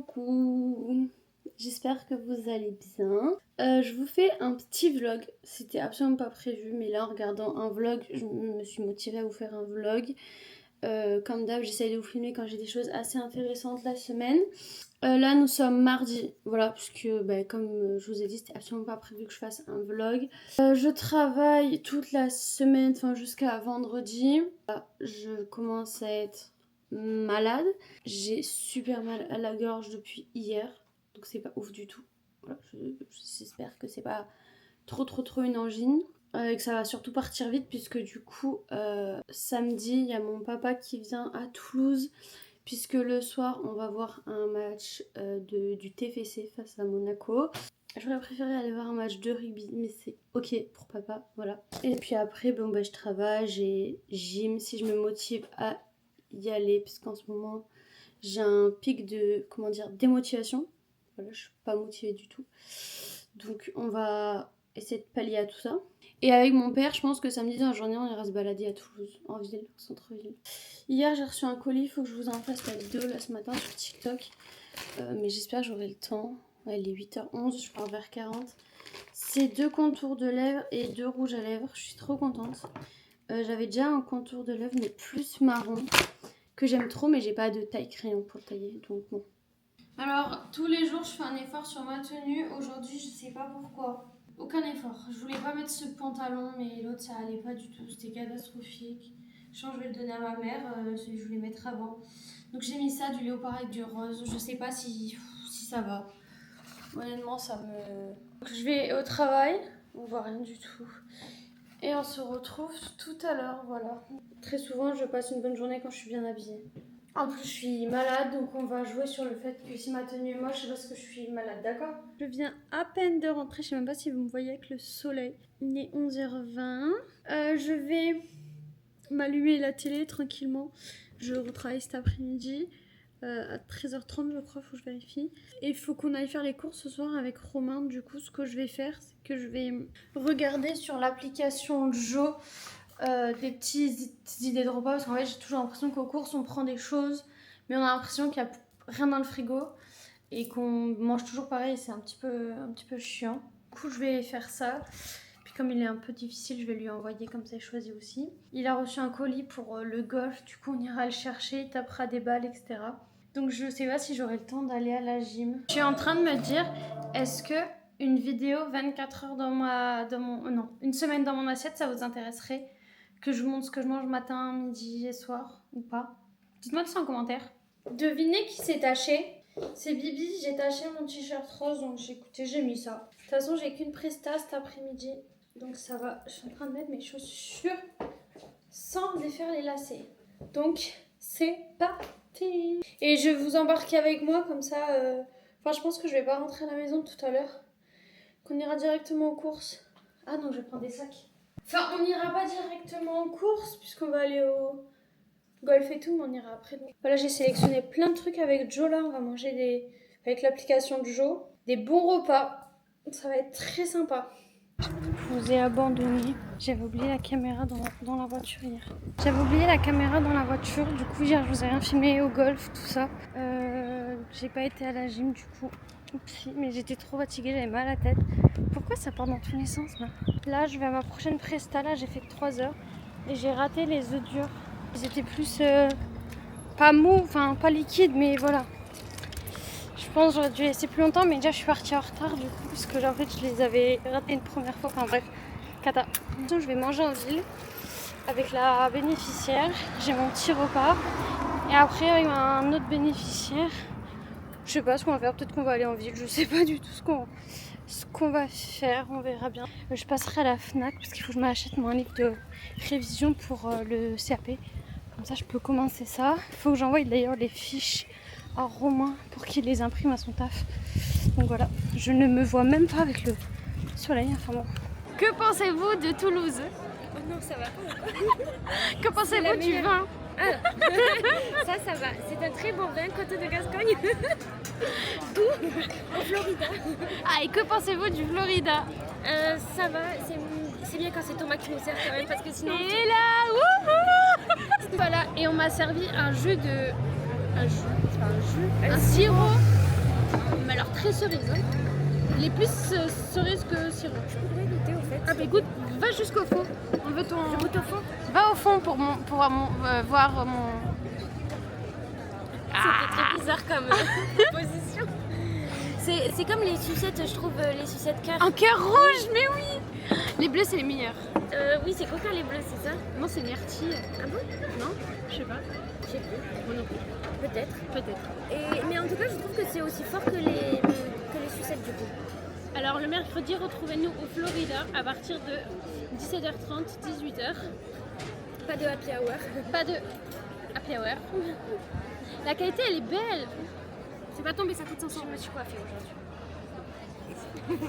coucou, j'espère que vous allez bien. Je vous fais un petit vlog, c'était absolument pas prévu, mais là en regardant un vlog, je me suis motivée à vous faire un vlog. Comme d'hab, j'essaye de vous filmer quand j'ai des choses assez intéressantes la semaine. Là nous sommes mardi, voilà, puisque comme je vous ai dit, c'était absolument pas prévu que je fasse un vlog. Je travaille toute la semaine, enfin jusqu'à vendredi. Là, je commence à être malade. J'ai super mal à la gorge depuis hier, donc c'est pas ouf du tout. Voilà, j'espère que c'est pas trop une angine. Et que ça va surtout partir vite puisque du coup samedi il y a mon papa qui vient à Toulouse puisque le soir on va voir un match du TFC face à Monaco. J'aurais préféré aller voir un match de rugby mais c'est ok pour papa, voilà. Et puis après je travaille, j'ai gym si je me motive à y aller puisqu'en ce moment j'ai un pic de démotivation. Voilà, je suis pas motivée du tout. Donc on va essayer de pallier à tout ça. Et avec mon père, je pense que samedi dans la journée, on ira se balader à Toulouse, en ville, au centre-ville. Hier, j'ai reçu un colis, il faut que je vous en fasse la vidéo là ce matin sur TikTok. Mais j'espère que j'aurai le temps. Ouais, il est 8h11, je pars vers 40. C'est 2 contours de lèvres et 2 rouges à lèvres, je suis trop contente. J'avais déjà un contour de lèvres, mais plus marron, que j'aime trop, mais j'ai pas de taille crayon pour le tailler, donc bon. Alors, tous les jours, je fais un effort sur ma tenue. Aujourd'hui, je sais pas pourquoi. Aucun effort. Je voulais pas mettre ce pantalon, mais l'autre, ça allait pas du tout. C'était catastrophique. Je pense que je vais le donner à ma mère. Celui que je voulais mettre avant. Donc, j'ai mis ça, du léopard avec du rose. Je sais pas si ça va. Honnêtement, ça me... Donc, je vais au travail. On voit rien du tout. Et on se retrouve tout à l'heure, voilà. Très souvent, je passe une bonne journée quand je suis bien habillée. En plus, je suis malade, donc on va jouer sur le fait que si ma tenue est moche, c'est parce que je suis malade, d'accord? Je viens à peine de rentrer, je sais même pas si vous me voyez avec le soleil. Il est 11h20. Je vais m'allumer la télé tranquillement. Je retravaille cet après-midi. À 13h30 je crois, faut que je vérifie. Et il faut qu'on aille faire les courses ce soir avec Romain. Du coup ce que je vais faire, c'est que je vais regarder sur l'application Jo des petites idées de repas. Parce qu'en fait j'ai toujours l'impression qu'aux courses on prend des choses, mais on a l'impression qu'il n'y a rien dans le frigo et qu'on mange toujours pareil, c'est un petit peu chiant. Du coup je vais faire ça. Puis comme il est un peu difficile, je vais lui envoyer, comme ça il choisit aussi. Il a reçu un colis pour le golf, du coup on ira le chercher, il tapera des balles, etc. Donc je sais pas si j'aurai le temps d'aller à la gym. Je suis en train de me dire, est-ce que une vidéo 24 heures une semaine dans mon assiette, ça vous intéresserait? Que je vous montre ce que je mange matin, midi et soir, ou pas? Dites-moi ça en commentaire. Devinez qui s'est taché? C'est Bibi, j'ai taché mon t-shirt rose, donc j'ai mis ça. De toute façon, j'ai qu'une presta cet après-midi, donc ça va. Je suis en train de mettre mes chaussures sans défaire les lacets. Donc, c'est parti. Et je vais vous embarquer avec moi, comme ça... Enfin, je pense que je vais pas rentrer à la maison tout à l'heure. Qu'on ira directement aux courses. Ah non, je vais prendre des sacs. Enfin, on n'ira pas directement aux courses, puisqu'on va aller au golf et tout, mais on ira après. Voilà, j'ai sélectionné plein de trucs avec Jo là. On va manger avec l'application de Jo. Des bons repas. Ça va être très sympa. Je vous ai abandonné. J'avais oublié la caméra dans la voiture hier. J'avais oublié la caméra dans la voiture. Du coup, hier, je vous ai rien filmé au golf, tout ça. J'ai pas été à la gym du coup. Oupsie, mais j'étais trop fatiguée, j'avais mal à la tête. Pourquoi ça part dans tous les sens là? Là, je vais à ma prochaine presta. Là, j'ai fait 3 heures. Et j'ai raté les œufs durs. Ils étaient plus pas mous, enfin pas liquides, mais voilà. Je pense que j'aurais dû laisser plus longtemps, mais déjà je suis partie en retard du coup, parce que en fait je les avais ratés une première fois. Enfin bref, cata. Donc, je vais manger en ville avec la bénéficiaire. J'ai mon petit repas. Et après, avec un autre bénéficiaire, je sais pas ce qu'on va faire. Peut-être qu'on va aller en ville. Je sais pas du tout ce qu'on va faire. On verra bien. Je passerai à la Fnac parce qu'il faut que je m'achète mon livre de révision pour le CAP. Comme ça, je peux commencer ça. Il faut que j'envoie d'ailleurs les fiches à Romain pour qu'il les imprime à son taf. Donc voilà, je ne me vois même pas avec le soleil. Enfin bon. Que pensez-vous de Toulouse? Oh non, ça va. Que pensez-vous du vin? Ça va. C'est un très bon vin, côte de Gascogne. D'où? En Florida. Ah, et que pensez-vous du Florida? Ça va, c'est bien quand c'est Thomas qui nous sert quand même, parce que sinon... Et là, wouhou! Voilà, et on m'a servi un jus, c'est pas un jus, Un sirop très cerise. Hein. Il est plus cerise que sirop. Je pourrais goûter au fait. Ah bah écoute, va jusqu'au fond. On veut ton... Je goûte au fond. Va au fond pour voir mon... C'était très bizarre comme position. C'est comme les sucettes, je trouve, les sucettes cœur. Un cœur rouge, mais oui. Les bleus, c'est les meilleurs. Oui, c'est Coca les bleus, c'est ça? Non, c'est myrtille. Ah bon? Non, je sais pas. Je sais plus. Moi non plus. Peut-être. Peut-être. Mais en tout cas, je trouve que c'est aussi fort que les sucettes du coup. Alors le mercredi, retrouvez-nous au Florida à partir de 17h30, 18h. Pas de happy hour. Pas de happy hour. La qualité, elle est belle. C'est pas tombé, ça coûte 500. Je me suis coiffée aujourd'hui.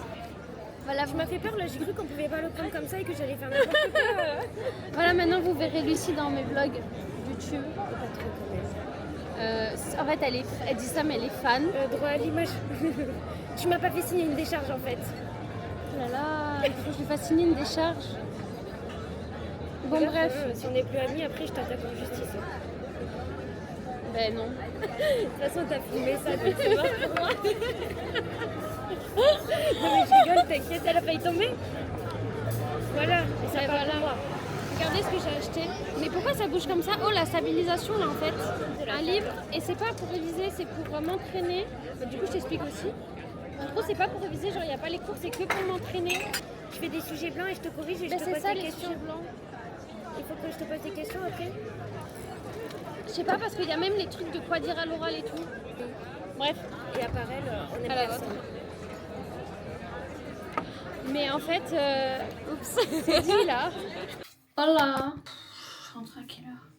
Voilà, tu m'as fait peur là, j'ai cru qu'on pouvait pas le prendre comme ça et que j'allais faire n'importe quoi. Voilà, maintenant vous verrez Lucie dans mes vlogs YouTube. En fait, elle dit ça, mais elle est fan. Droit à l'image. Tu m'as pas fait signer une décharge en fait. Oh là là, il faut que je lui fasse signer une décharge. Bon, Regarde, bref. si on n'est plus amis, après je t'attaque en justice. Ben non. De toute façon, t'as filmé ça, donc c'est mort pour moi. Non mais je rigole, t'inquiète, elle a failli tomber. Voilà, et ça va là. Moi. Regardez ce que j'ai acheté. Mais pourquoi ça bouge comme ça? Oh, la stabilisation là en fait. Un livre, et c'est pas pour réviser, c'est pour m'entraîner. Du coup, je t'explique aussi. En gros, c'est pas pour réviser, genre il n'y a pas les cours, c'est que pour m'entraîner. Je fais des sujets blancs et je te corrige et je Ben, te c'est pose ça des les questions. sujets blancs. Il faut que je te pose des questions après. Je sais pas, parce qu'il y a même les trucs de quoi dire à l'oral et tout. Bref. Et à part elle, on est À la personne. vôtre. Mais en fait, oups, c'est dit là. Voilà. Je rentre à quelle heure?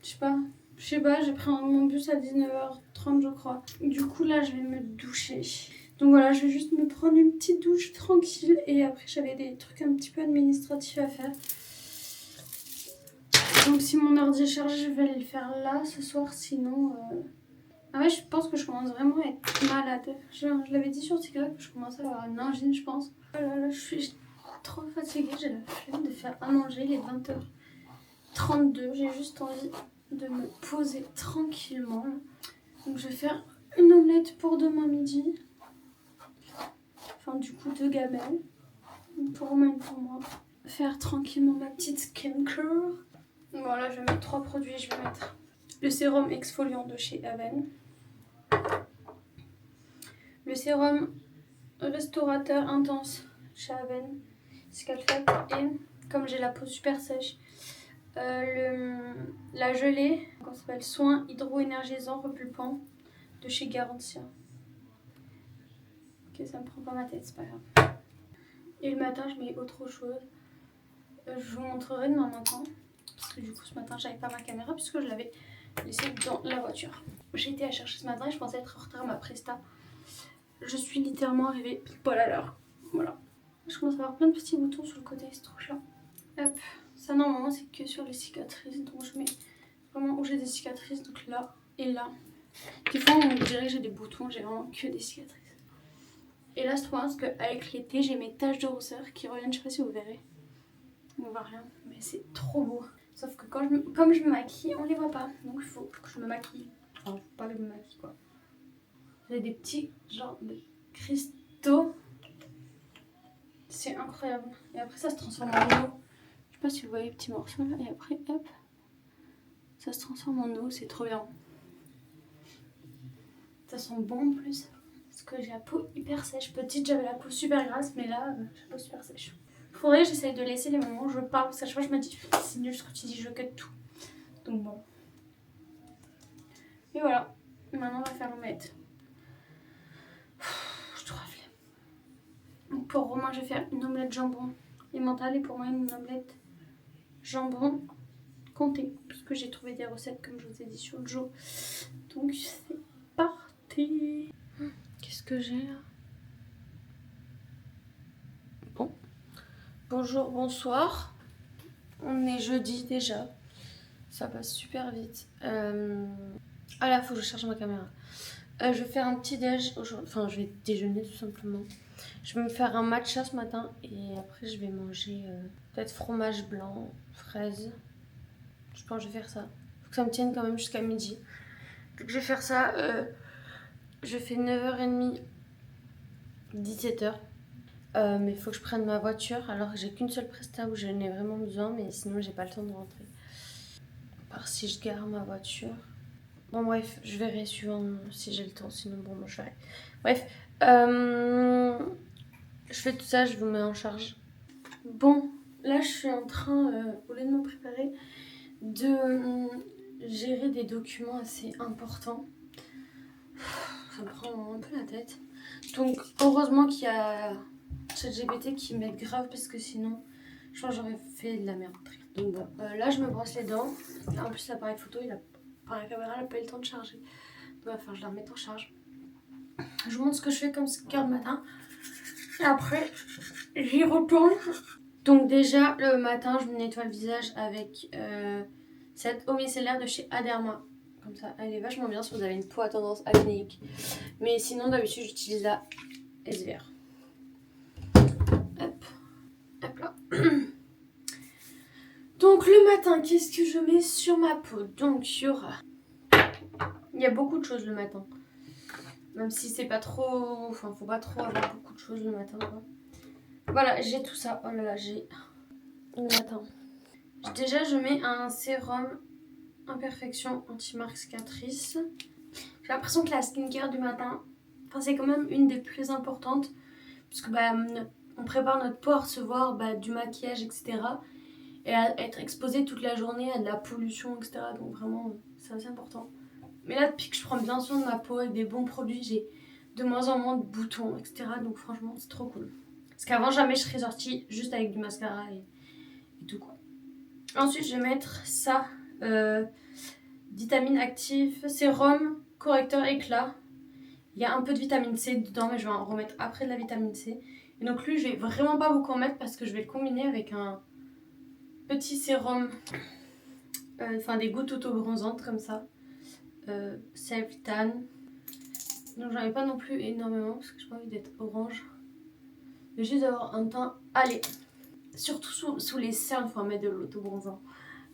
Je sais pas, j'ai pris mon bus à 19h30 je crois. Du coup là je vais me doucher. Donc voilà, je vais juste me prendre une petite douche tranquille. Et après j'avais des trucs un petit peu administratifs à faire. Donc si mon ordi est chargé, je vais aller le faire là ce soir, sinon... Ah ouais, je pense que je commence vraiment à être malade. Je l'avais dit sur TikTok que je commence à avoir une angine, je pense. Oh là là, je suis trop fatiguée, j'ai la flemme de faire à manger, il est 20h32. J'ai juste envie de me poser tranquillement. Donc je vais faire une omelette pour demain midi. Enfin du coup 2 gamelles. Une pour Romain, une pour moi. Faire tranquillement ma petite skincare. Voilà, je vais mettre 3 produits. Je vais mettre le sérum exfoliant de chez Aven. Le sérum restaurateur intense chez Aven. C'est qu'elle fait. Et comme j'ai la peau super sèche, la gelée, qu'on s'appelle soin hydro-énergisant repulpant de chez Garantia. Ok, ça me prend pas ma tête, c'est pas grave. Et le matin, je mets autre chose. Je vous montrerai demain matin. Parce que du coup, ce matin, j'avais pas ma caméra puisque je l'avais laissée dans la voiture. J'ai été à chercher ce matin et je pensais être en retard à ma presta. Je suis littéralement arrivée pile poil à l'heure. Voilà. Je commence à avoir plein de petits boutons sur le côté, c'est trop chiant. Hop. Ça, normalement, c'est que sur les cicatrices. Donc, je mets vraiment où j'ai des cicatrices. Donc là et là. Des fois, on dirait que j'ai des boutons. J'ai vraiment que des cicatrices. Et là, c'est trop bien parce qu'avec l'été, j'ai mes taches de rousseur qui reviennent. Je sais pas si vous verrez. On voit rien. Mais c'est trop beau. Sauf que comme je me maquille, on les voit pas. Donc, il faut que je me maquille. Enfin, faut pas que je me maquille, quoi. J'ai des petits genre de cristaux. C'est incroyable. Et après, ça se transforme en eau. Je sais pas si vous voyez les petits morceaux là. Et après, hop. Ça se transforme en eau. C'est trop bien. Ça sent bon en plus. Parce que j'ai la peau hyper sèche. Petite, j'avais la peau super grasse. Mais là, j'ai la peau super sèche. Faudrait que j'essaye de laisser les moments où je parle. Parce qu'à chaque fois, je me dis, c'est nul ce que tu dis, je cut tout. Donc bon. Et voilà. Maintenant, on va faire l'omelette. Je te rafle. Donc pour Romain, je vais faire une omelette jambon emmental. Et pour moi, une omelette jambon comté. Puisque j'ai trouvé des recettes, comme je vous ai dit, sur Joe. Donc c'est parti. Qu'est-ce que j'ai là? Bon. Bonjour, bonsoir. On est jeudi déjà. Ça passe super vite. Ah là, faut que je charge ma caméra. Je vais faire un petit déj aujourd'hui. Enfin, je vais déjeuner tout simplement. Je vais me faire un matcha ce matin. Et après, je vais manger peut-être fromage blanc, fraise. Je pense que je vais faire ça. Faut que ça me tienne quand même jusqu'à midi. Donc, je vais faire ça. Je fais 9h30, 17h. Mais il faut que je prenne ma voiture. Alors que j'ai qu'une seule presta où j'en ai vraiment besoin. Mais sinon, j'ai pas le temps de rentrer. À part si je gare ma voiture. Bon, bref, je verrai suivant si j'ai le temps. Sinon, bon, moi, je verrai. Bref. Je fais tout ça, je vous mets en charge. Bon, là, je suis en train, au lieu de me préparer, de gérer des documents assez importants. Ça me prend un peu la tête. Donc heureusement qu'il y a ChatGPT qui m'aide grave parce que sinon je pense que j'aurais fait de la merde. Donc bon, là je me brosse les dents. Là, en plus l'appareil photo, par la caméra, il n'a pas eu le temps de charger. Donc enfin je la remets en charge. Je vous montre ce que je fais comme skincare le matin. Et après j'y retourne. Donc déjà le matin je me nettoie le visage avec cette eau micellaire de chez Aderma. Comme ça, elle est vachement bien si vous avez une peau à tendance acnéique. Mais sinon, d'habitude, j'utilise la SVR. Hop, hop là. Donc, le matin, qu'est-ce que je mets sur ma peau? Donc, il y aura... Il y a beaucoup de choses le matin. Même si c'est pas trop... Enfin, faut pas trop avoir beaucoup de choses le matin, quoi. Voilà, j'ai tout ça. Oh là là, j'ai... Le matin. Déjà, je mets un sérum Imperfection anti-marque cicatrice. J'ai l'impression que la skincare du matin, enfin, c'est quand même une des plus importantes. Parce que on prépare notre peau à recevoir du maquillage, etc. Et à être exposé toute la journée à de la pollution, etc. Donc vraiment, c'est assez important. Mais là, depuis que je prends bien soin de ma peau avec des bons produits, j'ai de moins en moins de boutons, etc. Donc franchement, c'est trop cool. Parce qu'avant, jamais je serais sortie juste avec du mascara et tout quoi. Ensuite, je vais mettre ça. Vitamine active, sérum, correcteur éclat. Il y a un peu de vitamine C dedans, mais je vais en remettre après de la vitamine C. Et donc lui, je vais vraiment pas beaucoup en mettre parce que je vais le combiner avec un petit sérum, enfin des gouttes auto-bronzantes comme ça. Self-tan. Donc j'en ai pas non plus énormément parce que j'ai pas envie d'être orange. Mais juste d'avoir un teint allez. Surtout sous les cernes, il faut en mettre de l'auto-bronzant.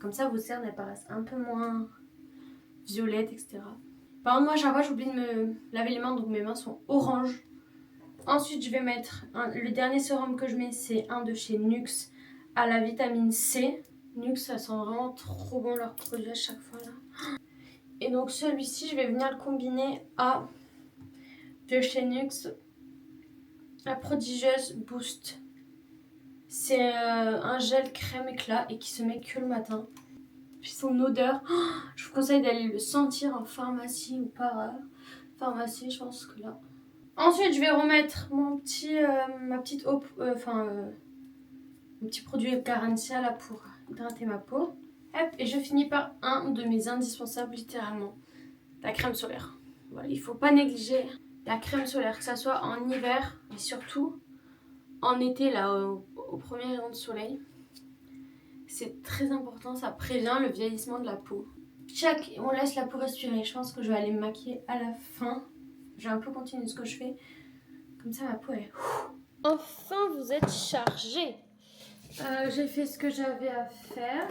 Comme ça, vos cernes, elles paraissent un peu moins violettes, etc. Par contre, moi, chaque fois, j'oublie de me laver les mains, donc mes mains sont oranges. Ensuite, je vais mettre le dernier sérum que je mets, c'est un de chez Nuxe à la vitamine C. Nuxe, ça sent vraiment trop bon leur produit à chaque fois là. Et donc celui-ci, je vais venir le combiner à de chez Nuxe, la Prodigieuse Boost. C'est un gel crème éclat et qui se met que le matin. Puis son odeur, je vous conseille d'aller le sentir en pharmacie ou par pharmacie, je pense que là. Ensuite, je vais remettre mon petit, ma petite eau, mon petit produit Carencia là pour hydrater ma peau. Hop, et je finis par un de mes indispensables littéralement, la crème solaire. Voilà, il faut pas négliger la crème solaire, que ça soit en hiver et surtout en été là au premier rayon de soleil. C'est très important, ça prévient le vieillissement de la peau. On laisse la peau respirer. Je pense que je vais aller me maquiller à la fin. Je vais un peu continuer ce que je fais. Comme ça, ma peau est... Enfin, vous êtes chargé. J'ai fait ce que j'avais à faire.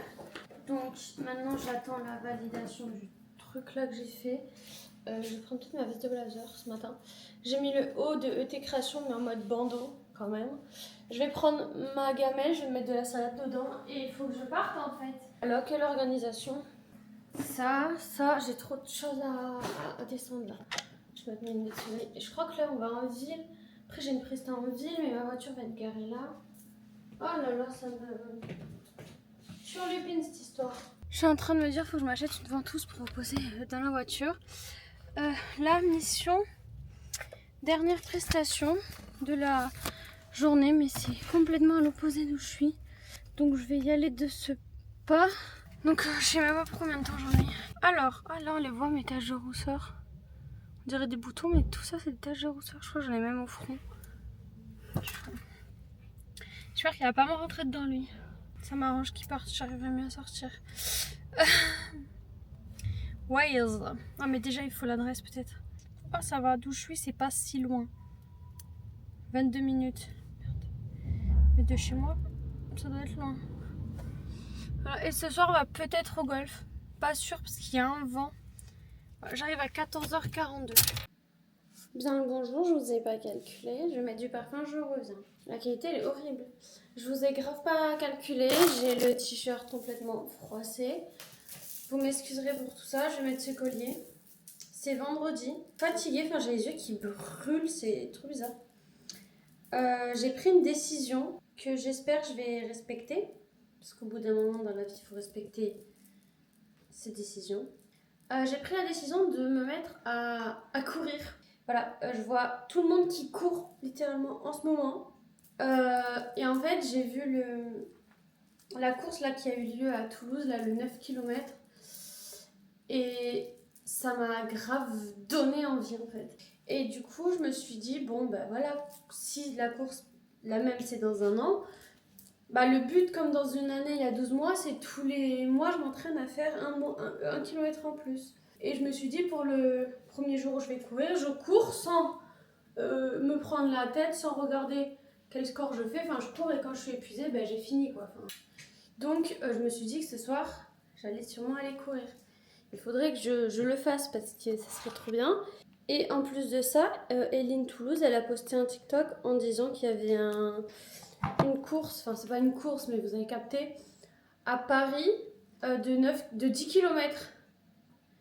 Donc, maintenant, j'attends la validation du truc là que j'ai fait. Je vais prendre toute ma veste de blazer ce matin. J'ai mis le haut de ET Création, mais en mode bandeau quand même. Je vais prendre ma gamelle, je vais mettre de la salade dedans. Et il faut que je parte en fait. Alors, quelle organisation? Ça, j'ai trop de choses à descendre là. Je vais mettre mes lunettes de soleil. Et je crois que là, on va en ville. Après, j'ai une presta en ville, mais ma voiture va être garée là. Oh là là, ça me... Turlupine cette histoire. Je suis en train de me dire qu'il faut que je m'achète une ventouse pour vous poser dans la voiture. La mission, dernière prestation de la journée, mais c'est complètement à l'opposé d'où je suis. Donc je vais y aller de ce pas. Donc je sais même pas pour combien de temps j'en ai. Alors, là on les voit mes taches de rousseur. On dirait des boutons, mais tout ça c'est des taches de rousseur. Je crois que j'en ai même au front. J'espère qu'il va pas me rentrer dedans lui. Ça m'arrange qu'il parte, j'arriverai mieux à sortir. Wales. Ah mais déjà il faut l'adresse peut-être. Oh ça va, d'où je suis c'est pas si loin. 22 minutes. Merde. Mais de chez moi, ça doit être loin. Voilà. Et ce soir on va peut-être au golf. Pas sûr parce qu'il y a un vent. Voilà, j'arrive à 14h42. Bien le bonjour, je vous ai pas calculé. Je mets du parfum, je reviens. La qualité elle est horrible. Je vous ai grave pas calculé. J'ai le t-shirt complètement froissé. Vous m'excuserez pour tout ça. Je vais mettre ce collier. C'est vendredi. Fatiguée, enfin j'ai les yeux qui brûlent, c'est trop bizarre. J'ai pris une décision que j'espère que je vais respecter. Parce qu'au bout d'un moment dans la vie, il faut respecter ses décisions. J'ai pris la décision de me mettre à courir. Voilà, je vois tout le monde qui court littéralement en ce moment. Et en fait, j'ai vu la course là, qui a eu lieu à Toulouse, là, le 9 km. Et ça m'a grave donné envie en fait. Et du coup, je me suis dit, bon, bah voilà, si la course, la même, c'est dans un an, bah le but, comme dans une année, il y a 12 mois, c'est tous les mois, je m'entraîne à faire un kilomètre en plus. Et je me suis dit, pour le premier jour où je vais courir, je cours sans me prendre la tête, sans regarder quel score je fais. Enfin, je cours et quand je suis épuisée, ben, j'ai fini quoi. Enfin, donc, je me suis dit que ce soir, j'allais sûrement aller courir. Il faudrait que je le fasse parce que ça serait trop bien. Et en plus de ça, Eline Toulouse, elle a posté un TikTok en disant qu'il y avait une course, enfin c'est pas une course mais vous avez capté, à Paris de 10 km.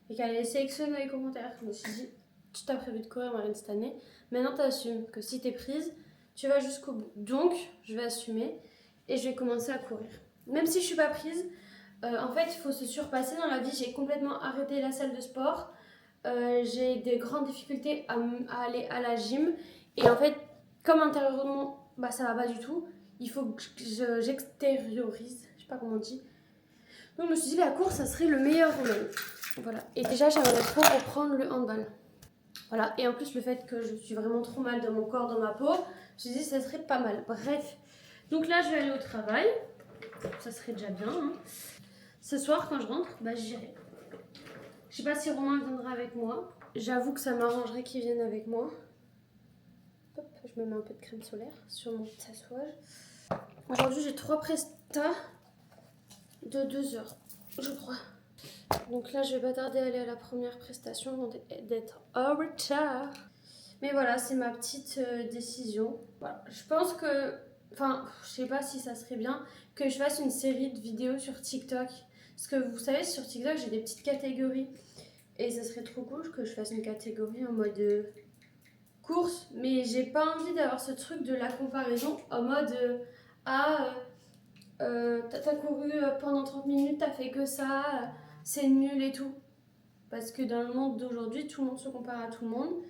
Et qu'elle allait sélectionner dans les commentaires. Je me suis dit, tu t'as prévu de courir Marine cette année, maintenant t'assumes que si t'es prise, tu vas jusqu'au bout. Donc, je vais assumer et je vais commencer à courir. Même si je suis pas prise, en fait, il faut se surpasser dans la vie. J'ai complètement arrêté la salle de sport. J'ai des grandes difficultés à aller à la gym. Et en fait, comme intérieurement, bah, ça va pas du tout. Il faut que j'extériorise. Je sais pas comment on dit. Donc, je me suis dit, la course, ça serait le meilleur remède. Voilà. Et déjà, j'aimerais trop reprendre le handball. Voilà. Et en plus, le fait que je suis vraiment trop mal dans mon corps, dans ma peau, je me suis dit, ça serait pas mal. Bref. Donc là, je vais aller au travail. Ça serait déjà bien. Hein. Ce soir, quand je rentre, bah, j'irai. Je sais pas si Romain viendra avec moi. J'avoue que ça m'arrangerait qu'il vienne avec moi. Hop, je me mets un peu de crème solaire sur mon tatouage. Aujourd'hui, j'ai 3 prestats de 2 heures, je crois. Donc là, je vais pas tarder à aller à la première prestation, d'être en retard. Mais voilà, c'est ma petite décision. Voilà. Je pense que, enfin, je sais pas si ça serait bien que je fasse une série de vidéos sur TikTok. Parce que vous savez, sur TikTok, j'ai des petites catégories. Et ça serait trop cool que je fasse une catégorie en mode course. Mais j'ai pas envie d'avoir ce truc de la comparaison en mode t'as couru pendant 30 minutes, t'as fait que ça, c'est nul et tout. Parce que dans le monde d'aujourd'hui, tout le monde se compare à tout le monde.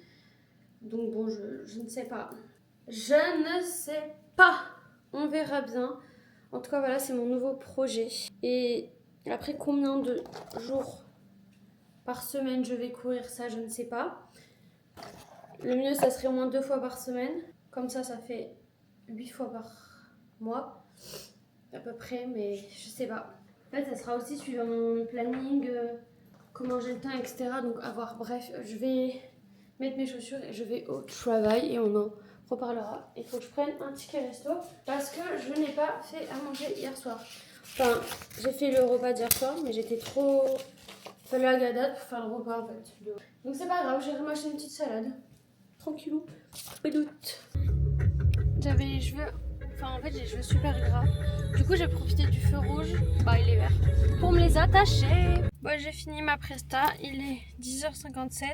Donc bon, je ne sais pas. Je ne sais pas. On verra bien. En tout cas, voilà, c'est mon nouveau projet. Et après combien de jours par semaine je vais courir, ça, je ne sais pas. Le mieux, ça serait au moins 2 fois par semaine. Comme ça fait 8 fois par mois. À peu près, mais je sais pas. En fait, ça sera aussi suivant mon planning, comment j'ai le temps, etc. Donc, à voir. Bref, je vais mettre mes chaussures et je vais au travail et on en reparlera. Il faut que je prenne un ticket resto parce que je n'ai pas fait à manger hier soir. Enfin, j'ai fait le repas d'hier soir, mais j'étais trop... Fallait la gadade pour faire le repas en fait. Donc, c'est pas grave, j'ai remaché une petite salade. Tranquillou. Pédoute. J'avais les cheveux... Enfin, en fait, j'ai les cheveux super gras. Du coup, j'ai profité du feu rouge. Bah, il est vert. Pour me les attacher. Bon, j'ai fini ma presta. Il est 10h57.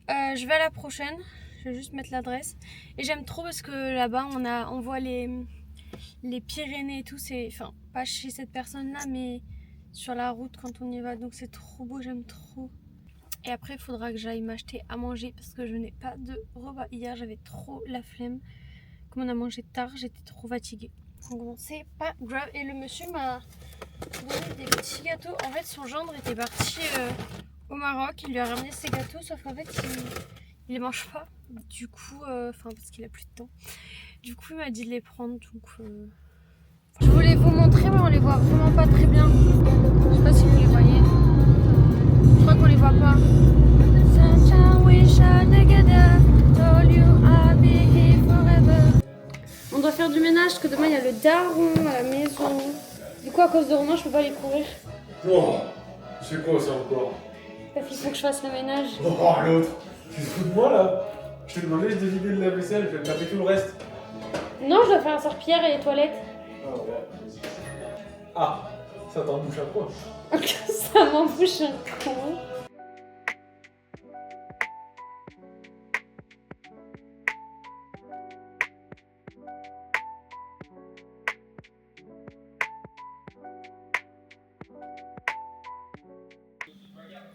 Je vais à la prochaine. Je vais juste mettre l'adresse. Et j'aime trop parce que là-bas, on voit les Pyrénées et tout. C'est, enfin, pas chez cette personne-là, mais sur la route quand on y va. Donc, c'est trop beau. J'aime trop. Et après, il faudra que j'aille m'acheter à manger parce que je n'ai pas de repas. Hier, j'avais trop la flemme. Comme on a mangé tard, j'étais trop fatiguée. Donc bon, c'est pas grave. Et le monsieur m'a donné des petits gâteaux. En fait, son gendre était parti au Maroc. Il lui a ramené ses gâteaux, sauf qu'en fait, il les mange pas. Du coup, enfin, parce qu'il a plus de temps. Du coup, il m'a dit de les prendre. Donc, je voulais vous montrer, mais on les voit vraiment pas très bien. Je sais pas si vous les voyez. Je crois qu'on les voit pas. On doit faire du ménage parce que demain il y a le daron à la maison. Du coup, à cause de Romain, je peux pas aller courir. Oh, c'est quoi ça encore? Parce qu'il faut que je fasse le ménage. Oh, l'autre, tu te fous de moi là? Je t'ai demandé de vider le lave-vaisselle, je vais taper tout le reste. Non, je dois faire un serpillière et les toilettes. Ah ouais, vas-y. Ah, ça t'embouche à quoi? Ça m'embouche un con.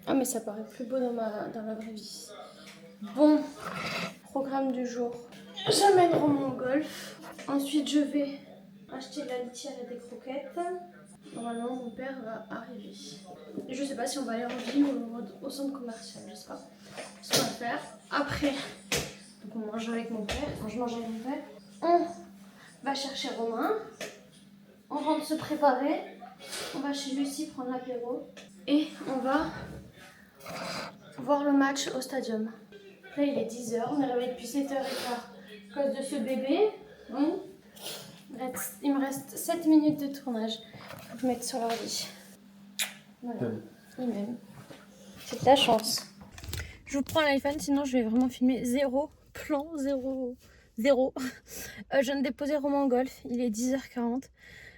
Ah mais ça paraît plus beau dans la vraie vie. Bon, programme du jour. J'amène Romain au golf. Ensuite je vais acheter de la litière et des croquettes. Normalement mon père va arriver. Je sais pas si on va aller en ville ou au centre commercial, je sais pas ce qu'on va faire. Après, donc on mange avec mon père, enfin je mange avec mon père. On va chercher Romain. On rentre se préparer. On va chez Lucie prendre l'apéro. Et on va voir le match au stadium. Là il est 10h, on est réveillé depuis 7h15 à cause de ce bébé. Bon. Il me reste 7 minutes de tournage. Il faut que je mette sur l'ordi. Voilà, il m'aime. C'est de la chance. Je vous prends l'iPhone, sinon je vais vraiment filmer zéro plan, zéro. Je viens de déposer Romain au golf, il est 10h40.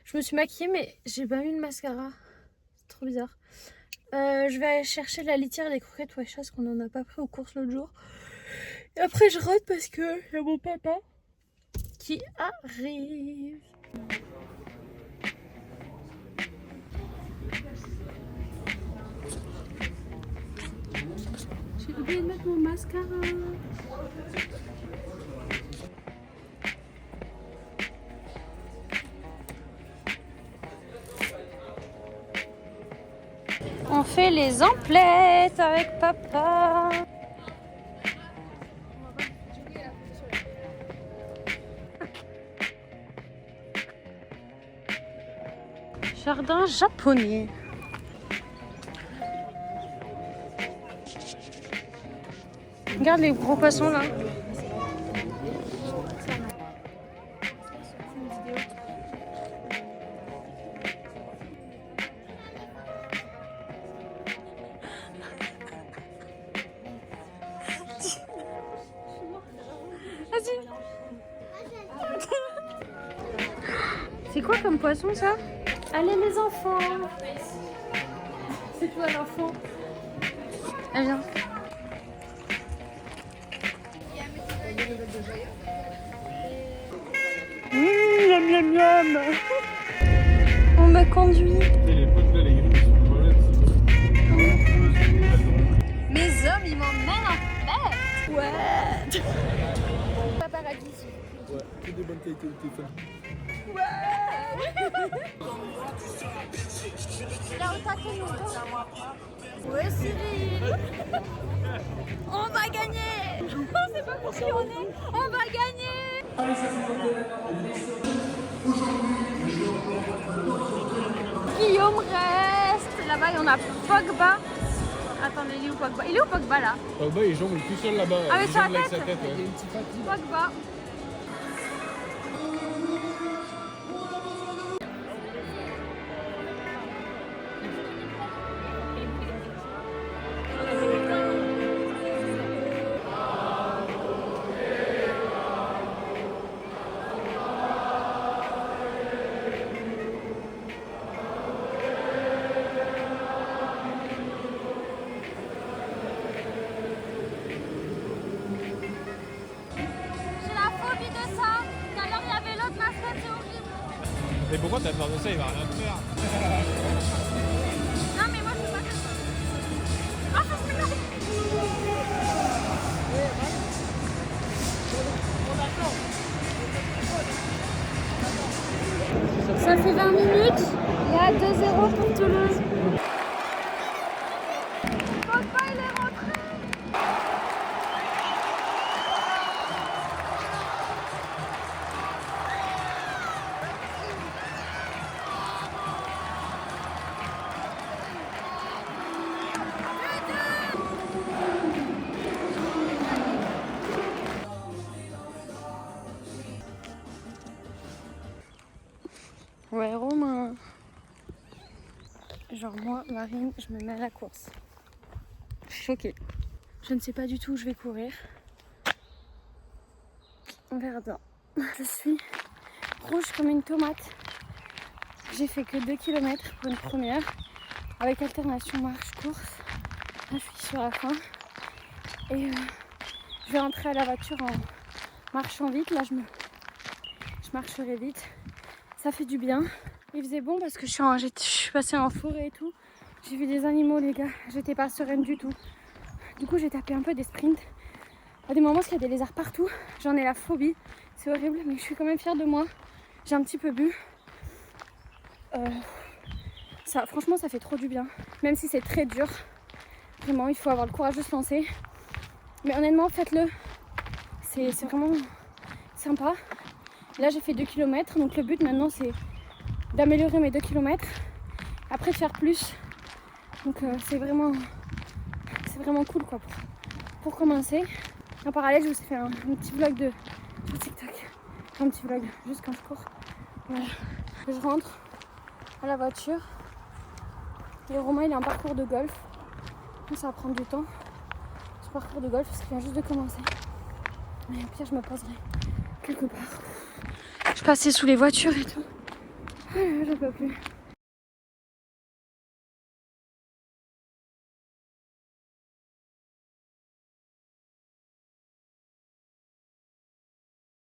Je me suis maquillée mais j'ai pas mis de mascara. C'est trop bizarre. Je vais aller chercher la litière et les croquettes Wesh qu'on en a pas pris aux courses l'autre jour. Et après je rentre parce que y a mon papa qui arrive. J'ai oublié de mettre mon mascara. On fait les emplettes avec papa. Jardin japonais. Regarde les gros poissons là. Vas-y. C'est quoi comme poisson ça? Allez les enfants. C'est toi l'enfant. Ah viens. Miam miam miam. On me conduit. Les potes là, les grilles, ils sont toilettes. Mes hommes, ils m'emmènent en fête. Ouais. Paparazzi. Ouais, que des bonnes qualités de téléphone. Ouais Cyril. On va gagner. On sait pas pour qui on est. On va gagner. Guillaume reste. Là-bas on a Pogba. Attendez, il est où Pogba? Il est où Pogba là? Pogba il jongle tout seul là-bas. Ah mais sur la avec tête, sa tête ouais. Pogba. Mais pourquoi t'as peur de ça? Il va rien te faire. Non mais moi je peux pas faire ça. Ah ça se mélange. Ça fait 20 minutes. Il y a 2-0 pour Toulouse. Pogba il est rentré. Ouais, Romain. Genre moi, Marine, je me mets à la course. Je suis choquée. Je ne sais pas du tout où je vais courir. Verdun. Je suis rouge comme une tomate. J'ai fait que 2 km pour une première, avec alternation marche-course. Là, je suis sur la fin. Et je vais rentrer à la voiture en marchant vite. Là, je marcherai vite. Ça fait du bien. Il faisait bon parce que je suis passée en forêt et tout. J'ai vu des animaux, les gars. J'étais pas sereine du tout. Du coup, j'ai tapé un peu des sprints. À des moments, parce qu'il y a des lézards partout. J'en ai la phobie. C'est horrible, mais je suis quand même fière de moi. J'ai un petit peu bu. Franchement, ça fait trop du bien. Même si c'est très dur. Vraiment, il faut avoir le courage de se lancer. Mais honnêtement, faites-le. C'est vraiment sympa. Là, j'ai fait 2 km. Donc le but maintenant, c'est d'améliorer mes 2 km. Après, de faire plus. Donc c'est vraiment cool quoi pour commencer. En parallèle, je vous ai fait un petit vlog sur TikTok. Un petit vlog, juste quand je cours. Voilà. Je rentre à la voiture. Et Romain, il est en parcours de golf. Donc ça va prendre du temps. Ce parcours de golf, parce qu'il vient juste de commencer. Mais au pire, je me poserai quelque part. Je passais sous les voitures et tout. J'en peux plus.